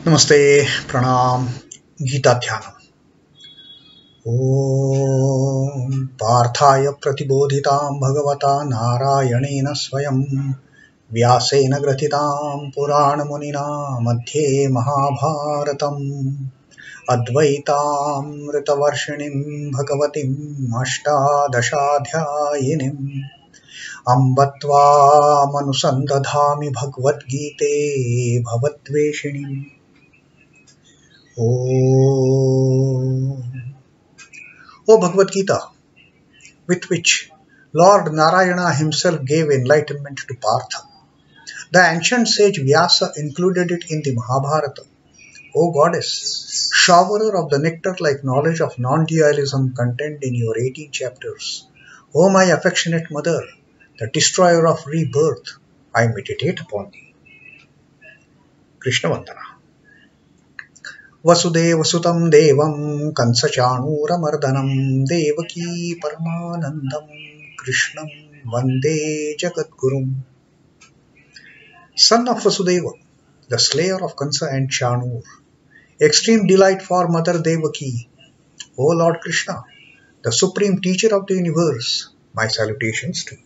नमस्ते प्रणाम गीता ध्यानम् ॐ पार्थाय प्रतिबोधितां भगवता नारायणेन स्वयं व्यासेन ग्रथितां पुराणमुनिना मध्ये महाभारतम् अद्वैतामृतवर्षिणीं भगवतीम् अष्टादशाध्यायिनीम् अम्ब त्वामनुसन्दधामि भगवद्गीते भवद्वेषिणीम् O Bhagavad Gita, with which Lord Narayana himself gave enlightenment to Partha. The ancient sage Vyasa included it in the Mahabharata. O Goddess, showerer of the nectar-like knowledge of non-dualism contained in your 18 chapters. O my affectionate mother, the destroyer of rebirth, I meditate upon thee. Krishna Vandana. वसुदेवसुतं देवं कंसचाणूरमर्दनं देवकी परमानन्दं कृष्णं वन्दे जगद्गुरुम्. Son of Vasudeva, the slayer of Kansa and Chanur, extreme delight for Mother Devaki, O Lord Krishna, the supreme teacher of the universe, my salutations to you.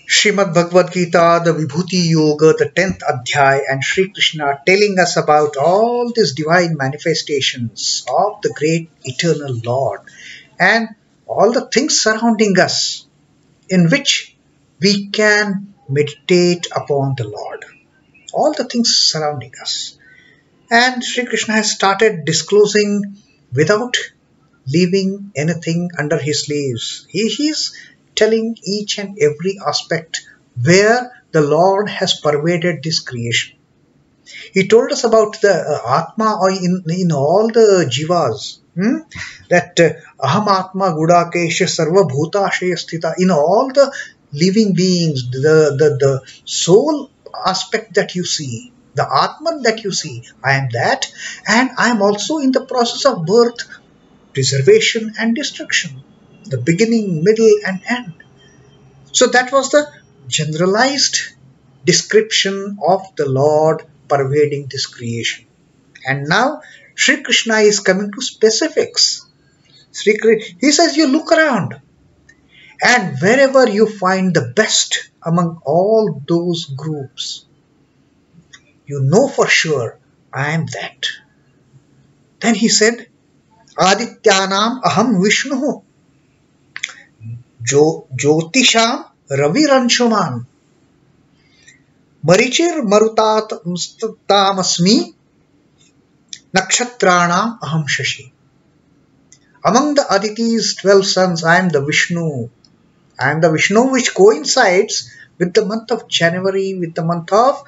Srimad Bhagavad Gita, the Vibhuti Yoga, the 10th Adhyay, and Sri Krishna telling us about all these divine manifestations of the great eternal Lord and all the things surrounding us in which we can meditate upon the Lord. All the things surrounding us. And Sri Krishna has started disclosing without leaving anything under his sleeves. He is telling each and every aspect where the Lord has pervaded this creation. He told us about the Atma in all the jivas, that Aham Atma Gudakesha Sarva Bhutashaya Sthita, in all the living beings, the soul aspect that you see, the Atman that you see, I am that, and I am also in the process of birth, preservation and destruction. The beginning, middle and end. So that was the generalized description of the Lord pervading this creation. And now Sri Krishna is coming to specifics. He says you look around and wherever you find the best among all those groups, you know for sure I am that. Then he said, Adityāṇāṁ aham Vishnuhu. Jyotisham raviransuman marichir marutātam asmi nakshatranam aham shashi. Among the Aditi's 12 sons, I am the Vishnu. I am the Vishnu which coincides with the month of January, with the month of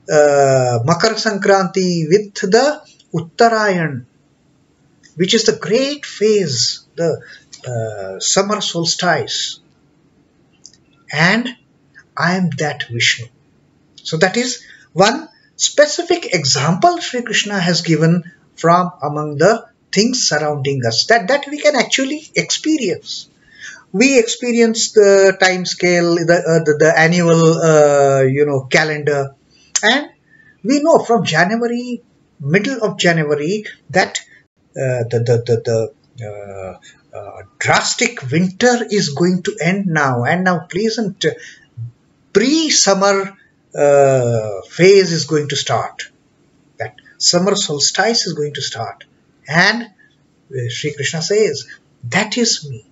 Makar Sankranti, with the Uttarayan, which is the great phase, the summer solstice, and I am that Vishnu. So that is one specific example Sri Krishna has given from among the things surrounding us that we can actually experience. We experience the time scale, the annual calendar, and we know from January, middle of January, that drastic winter is going to end now, and now pleasant pre-summer phase is going to start. That summer solstice is going to start, and Sri Krishna says, that is me.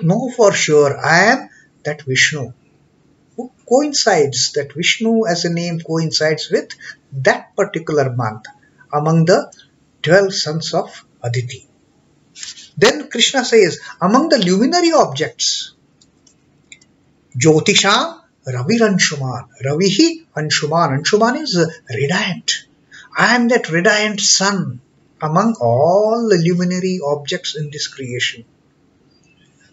Know for sure I am that Vishnu who coincides, that Vishnu as a name coincides with that particular month among the 12 sons of Aditi. Then Krishna says, among the luminary objects, Jyotisham Raviransuman. Ravihi Anshuman. Anshuman is radiant. I am that radiant sun among all the luminary objects in this creation.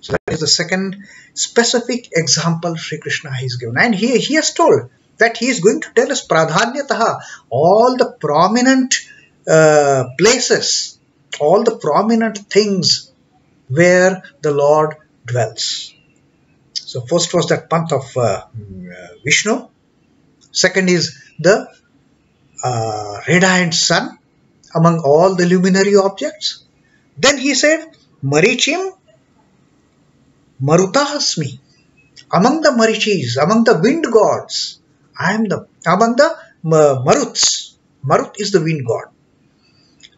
So that is the second specific example Sri Krishna has given. And he has told that he is going to tell us pradhanyataha, all the prominent places, all the prominent things where the Lord dwells. So first was that month of Vishnu. Second is the radiant sun among all the luminary objects. Then he said, Marichim Maruta asmi. Among the Marichis, among the wind gods, I am among the Maruts. Marut is the wind god.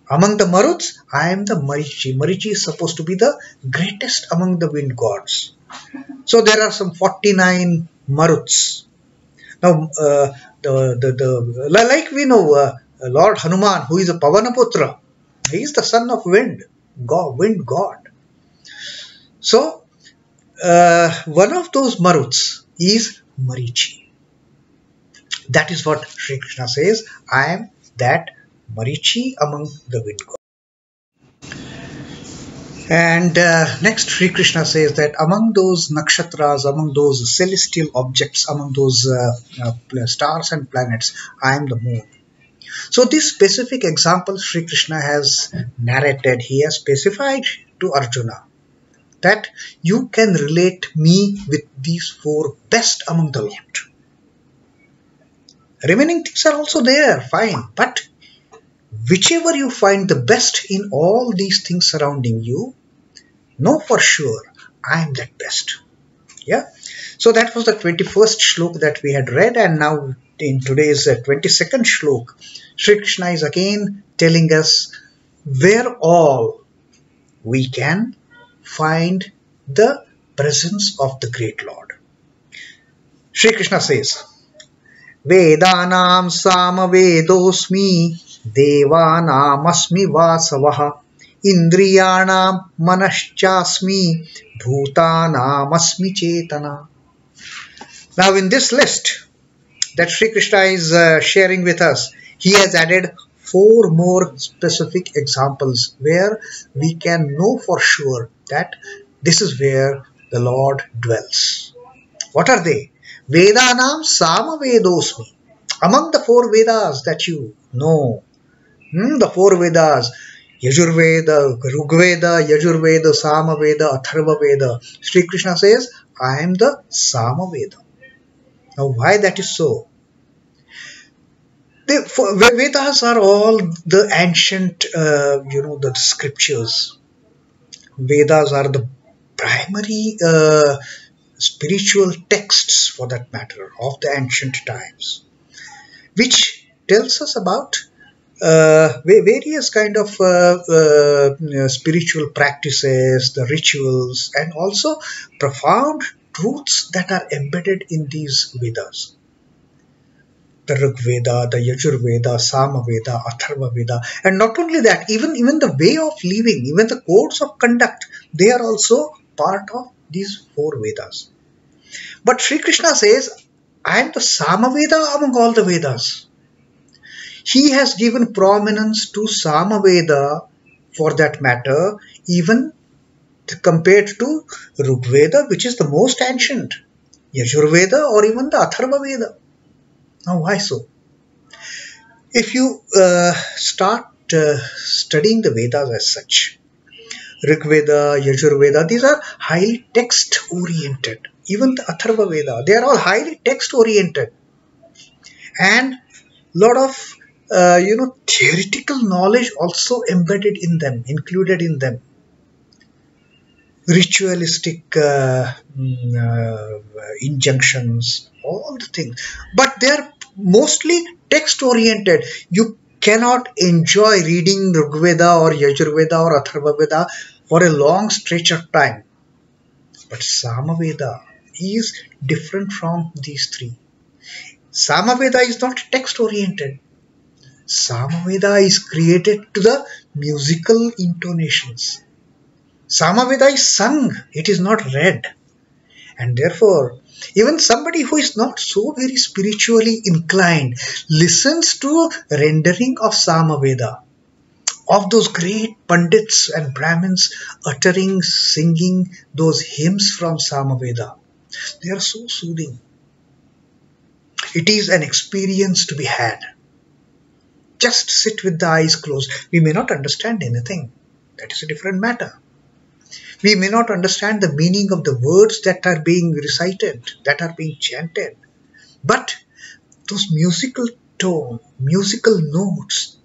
Among the Maruts, I am the Marichi. Marichi is supposed to be the greatest among the wind gods. So there are some 49 Maruts. Now, like we know, Lord Hanuman, who is a Pavanaputra, he is the son of wind god. So, one of those Maruts is Marichi. That is what Sri Krishna says, I am that Marichi among the wind gods. And next Sri Krishna says that among those nakshatras, among those celestial objects, among those stars and planets, I am the moon. So this specific example Sri Krishna has narrated, he has specified to Arjuna that you can relate me with these four best among the lot. Remaining things are also there, fine, but whichever you find the best in all these things surrounding you, know for sure I am that best. Yeah. So that was the 21st shlok that we had read, and now in today's 22nd shlok, Sri Krishna is again telling us where all we can find the presence of the great Lord. Sri Krishna says, vedānāṁ sāma-vedosmi devānām asmi vāsavaḥ indriyāṇāṁ manaśh chāsmi bhūtānām asmi chetanā. Now in this list that Sri Krishna is sharing with us, he has added 4 more specific examples where we can know for sure that this is where the Lord dwells. What are they? Vedānāṁ sāma-vedosmi. Among the 4 Vedas that you know, the 4 Vedas, Yajurveda, Rigveda, Yajurveda, Sama-Veda, Atharva-Veda, Sri Krishna says, I am the Sama-Veda. Now why that is so? The Vedas are all the ancient, the scriptures. Vedas are the primary spiritual texts, for that matter, of the ancient times, which tells us about various kind of spiritual practices, the rituals, and also profound truths that are embedded in these Vedas. The Rigveda, the Yajurveda, Sama-Veda, Atharva-Veda, and not only that, even the way of living, even the codes of conduct, they are also part of these 4 Vedas. But Sri Krishna says, I am the Sama-Veda among all the Vedas. He has given prominence to Sama-Veda, for that matter, even compared to Rigveda, which is the most ancient, Yajurveda, or even the Atharva-Veda. Now why so? If you start studying the Vedas as such, Rigveda, Yajurveda, these are highly text oriented. Even the Atharva Veda, they are all highly text oriented, and lot of theoretical knowledge also embedded in them, included in them. Ritualistic injunctions, all the things, but they are mostly text oriented. You cannot enjoy reading Rigveda or Yajurveda or Atharva Veda for a long stretch of time. But Sama-Veda is different from these 3. Sama-Veda is not text oriented. Sama-Veda is created to the musical intonations. Sama-Veda is sung, it is not read. And therefore, even somebody who is not so very spiritually inclined listens to rendering of Sama-Veda, of those great Pandits and Brahmins uttering, singing those hymns from Sama-Veda. They are so soothing. It is an experience to be had. Just sit with the eyes closed. We may not understand anything. That is a different matter. We may not understand the meaning of the words that are being recited, that are being chanted. But those musical tone, musical notes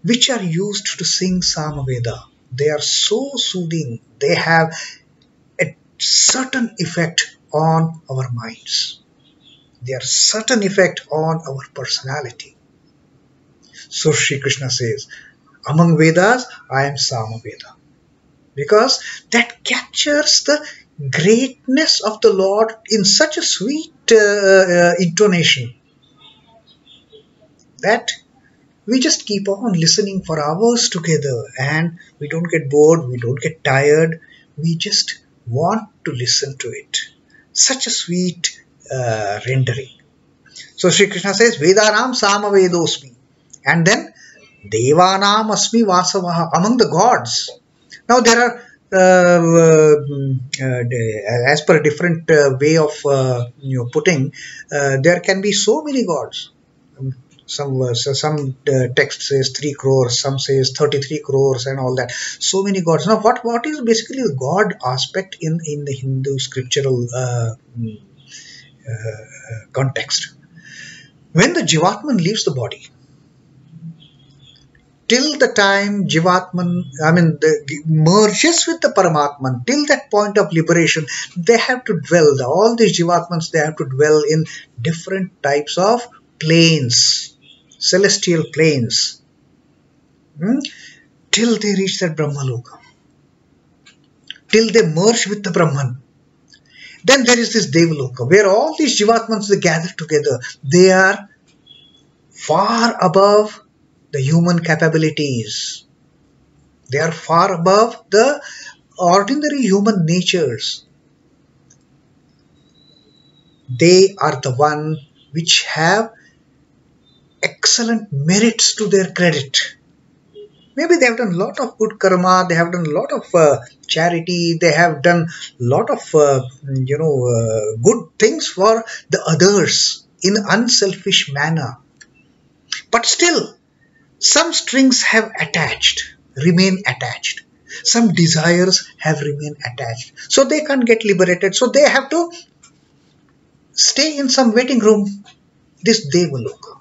which are used to sing Sama-Veda. They are so soothing. They have a certain effect on our minds. They have certain effect on our personality. So Sri Krishna says, among Vedas, I am Sama-Veda. Because that captures the greatness of the Lord in such a sweet intonation that we just keep on listening for hours together and we don't get bored, we don't get tired, we just want to listen to it. Such a sweet rendering. So Sri Krishna says, vedānāṁ sāma-vedo asmi. And then, devānām asmi vāsavaḥ, among the gods. Now there are, as per a different way of putting, there can be so many gods. Some text says 3 crores, some says 33 crores and all that. So many gods. Now what is basically the God aspect in the Hindu scriptural context? When the Jivatman leaves the body, till the time Jivatman, merges with the Paramatman, till that point of liberation, they have to dwell, all these Jivatmans, they have to dwell in different types of planes, celestial planes, till they reach that Brahmaloka, till they merge with the Brahman. Then there is this Devaloka, where all these Jivatmans, they gather together. They are far above the human capabilities. They are far above the ordinary human natures. They are the one which have excellent merits to their credit. Maybe they have done a lot of good karma, they have done a lot of charity, they have done a lot of good things for the others in an unselfish manner. But still, some strings have remain attached. Some desires have remained attached. So they can't get liberated. So they have to stay in some waiting room, this Devaloka.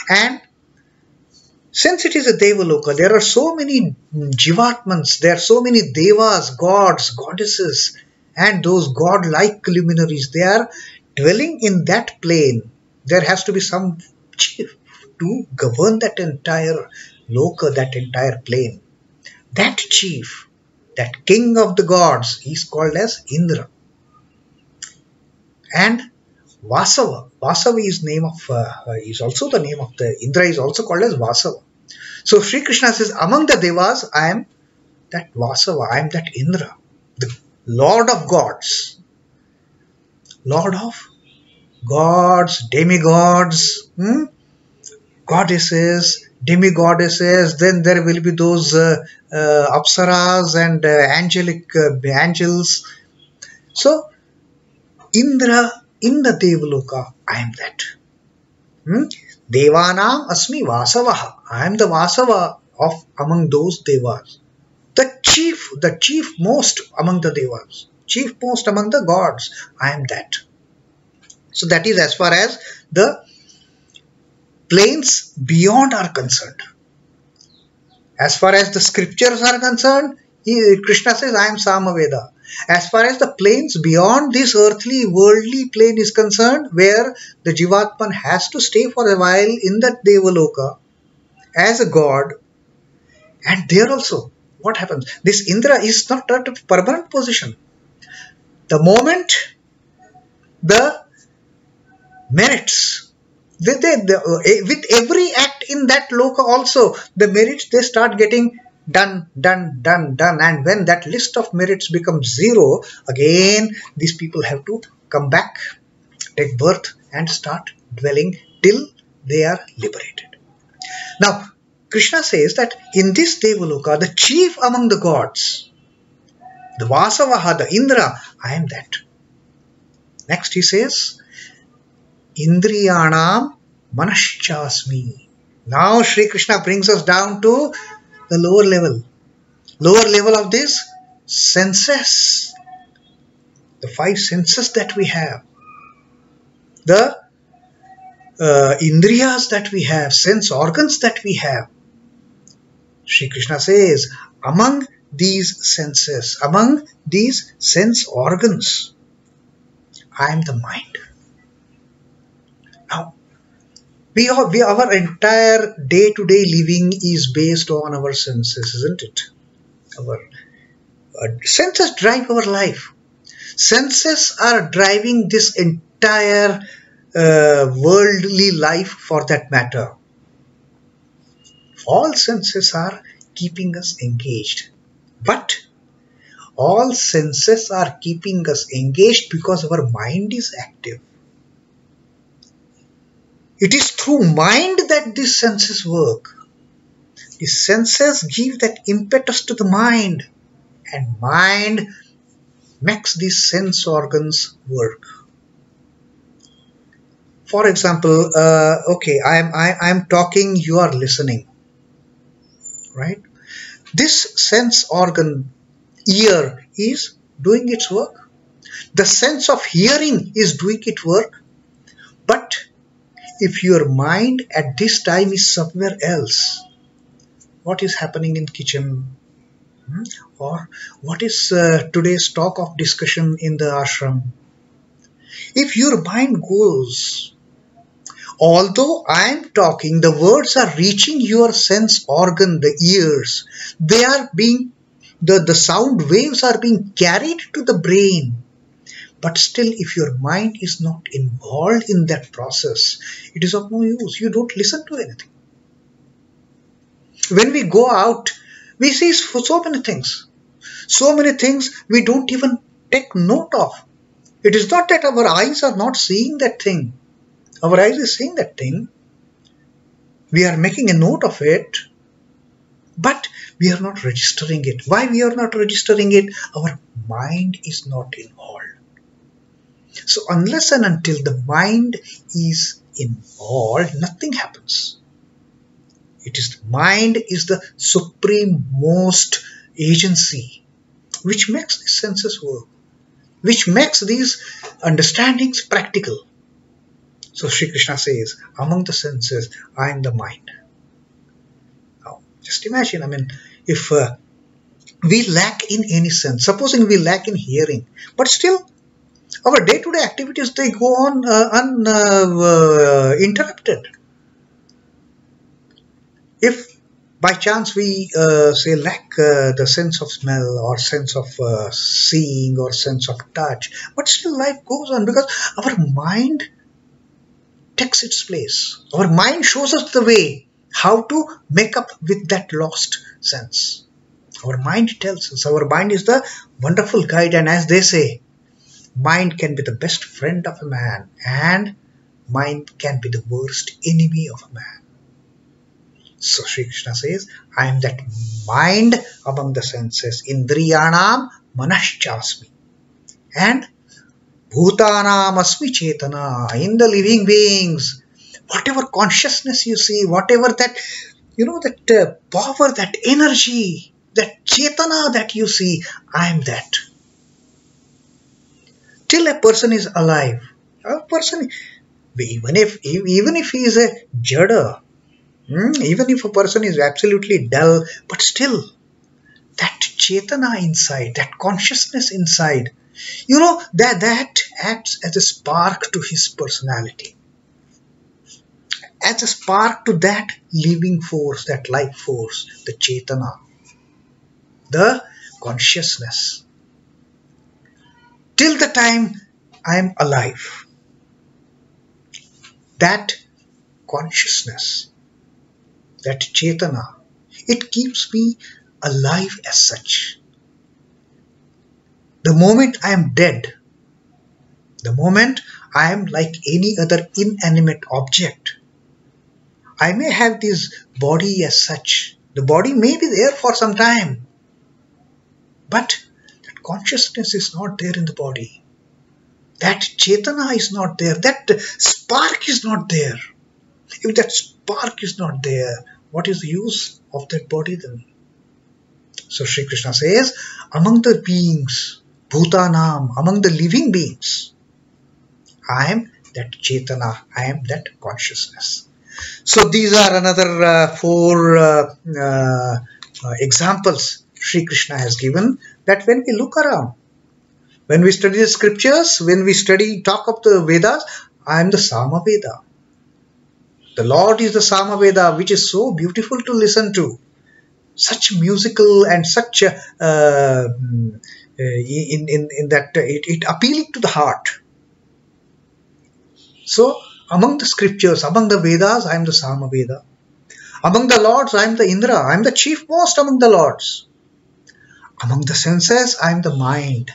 And since it is a Devaloka, there are so many Jivatmans, there are so many Devas, gods, goddesses, and those god-like luminaries. They are dwelling in that plane. There has to be some chief to govern that entire loka, that entire plane. That chief, that king of the gods, is called as Indra. And Vasava is is also the name of the Indra, is also called as Vasava. So Sri Krishna says, among the Devas, I am that Vasava, I am that Indra, the Lord of gods. Lord of gods, demigods, goddesses, demigoddesses, then there will be those apsaras and angelic angels. So, Indra in the Devaloka, I am that. Devānām asmi vāsavaḥ, I am the Vasava of among those Devas. The chief most among the Devas, chief most among the gods, I am that. So that is as far as the planes beyond are concerned. As far as the scriptures are concerned, Krishna says, I am Sama-Veda. As far as the planes beyond this earthly, worldly plane is concerned, where the Jivatman has to stay for a while in that Devaloka as a god, and there also, what happens? This Indra is not at a permanent position. The moment the merits, with every act in that loka also, the merits, they start getting done. And when that list of merits becomes 0, again, these people have to come back, take birth and start dwelling till they are liberated. Now, Krishna says that in this Devaloka, the chief among the gods, the Vasavaḥ, the Indra, I am that. Next he says, indriyāṇāṁ manaśh chāsmi. Now Sri Krishna brings us down to the lower level of these senses, the 5 senses that we have. The indriyas that we have, sense organs that we have. Sri Krishna says, among these senses, among these sense organs, I am the mind. Now, our entire day-to-day living is based on our senses, isn't it? Our senses drive our life. Senses are driving this entire worldly life, for that matter. All senses are keeping us engaged. But all senses are keeping us engaged because our mind is active. It is through mind that these senses work. The senses give that impetus to the mind, and mind makes these sense organs work. For example, okay, I am talking, you are listening, right? This sense organ, ear, is doing its work. The sense of hearing is doing its work. But if your mind at this time is somewhere else, what is happening in kitchen? Or what is today's talk of discussion in the ashram? If your mind goes, although I am talking, the words are reaching your sense organ, the ears. They are being, the sound waves are being carried to the brain. But still, if your mind is not involved in that process, it is of no use. You don't listen to anything. When we go out, we see so many things. So many things we don't even take note of. It is not that our eyes are not seeing that thing. Our eyes is seeing that thing. We are making a note of it, but we are not registering it. Why we are not registering it? Our mind is not involved. So unless and until the mind is involved, nothing happens. It is the mind is the supreme most agency which makes the senses work, which makes these understandings practical. So Sri Krishna says, among the senses, I am the mind. Now, just imagine, I mean, if we lack in any sense, supposing we lack in hearing, but still our day-to-day activities, they go on uninterrupted. If by chance we say lack the sense of smell or sense of seeing or sense of touch, but still life goes on because our mind takes its place. Our mind shows us the way how to make up with that lost sense. Our mind tells us. Our mind is the wonderful guide, and as they say, mind can be the best friend of a man and mind can be the worst enemy of a man. So Sri Krishna says, I am that mind among the senses. Indriyāṇāṁ manaśh chāsmi. And bhūtānām asmi chetanā. In the living beings, whatever consciousness you see, whatever that, that power, that energy, that chetanā that you see, I am that. Till a person is alive, a person, even if he is a jada, even if a person is absolutely dull, but still that chetanā inside, that consciousness inside, that acts as a spark to his personality, as a spark to that living force, that life force, the chetanā, the consciousness. Till the time I am alive, that consciousness, that chetanā, it keeps me alive as such. The moment I am dead, the moment I am like any other inanimate object, I may have this body as such. The body may be there for some time, but that consciousness is not there in the body. That chetanā is not there. That spark is not there. If that spark is not there, what is the use of that body then? So Sri Krishna says, among the beings, bhūtānām, among the living beings, I am that Chetana, I am that consciousness. So these are another four examples Sri Krishna has given, that when we look around, when we study the scriptures, when we talk of the Vedas, I am the Sama-Veda. The Lord is the Sama-Veda, which is so beautiful to listen to. Such musical and such in that it appealing to the heart. So among the scriptures, among the Vedas, I am the Sama-Veda. Among the lords, I am the Indra. I am the chief most among the lords. Among the senses, I am the mind.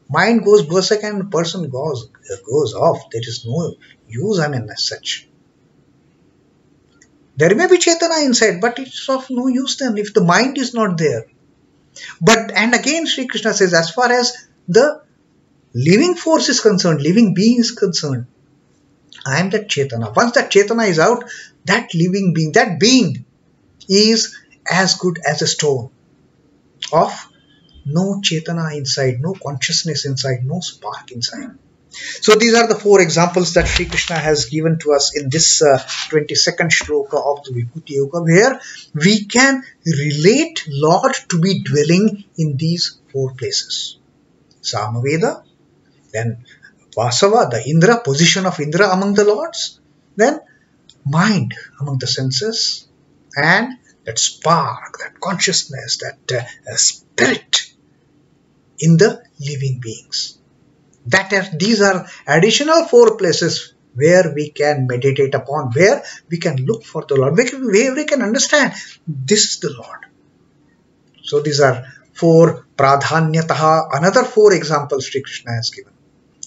Mind goes berserk and person goes off. There is no use, as such. There may be Chetana inside, but it's of no use then if the mind is not there. And again Sri Krishna says, as far as the living force is concerned, living being is concerned, I am that Chetana. Once that Chetana is out, that living being, that being is as good as a stone of no Chetana inside, no consciousness inside, no spark inside. So these are the four examples that Sri Krishna has given to us in this 22nd Shloka of the Vibhuti Yoga, where we can relate Lord to be dwelling in these four places. Sama-Veda, then Vasava, the Indra, position of Indra among the lords, then mind among the senses, and that spark, that consciousness, that spirit in the living beings. These are additional four places where we can meditate upon, where we can look for the Lord, where we can understand this is the Lord. So these are four pradhanyataha, another four examples Sri Krishna has given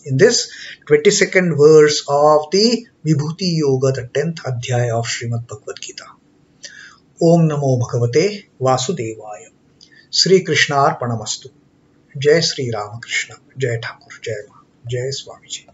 in this 22nd verse of the Vibhuti Yoga, the 10th adhyaya of Srimad Bhagavad Gita. Om Namo Bhagavate Vasudevaya. Sri Krishna Arpanamastu. Jai Sri Ramakrishna. Jai Thakur. Jai Ma. Jai Swami Ji.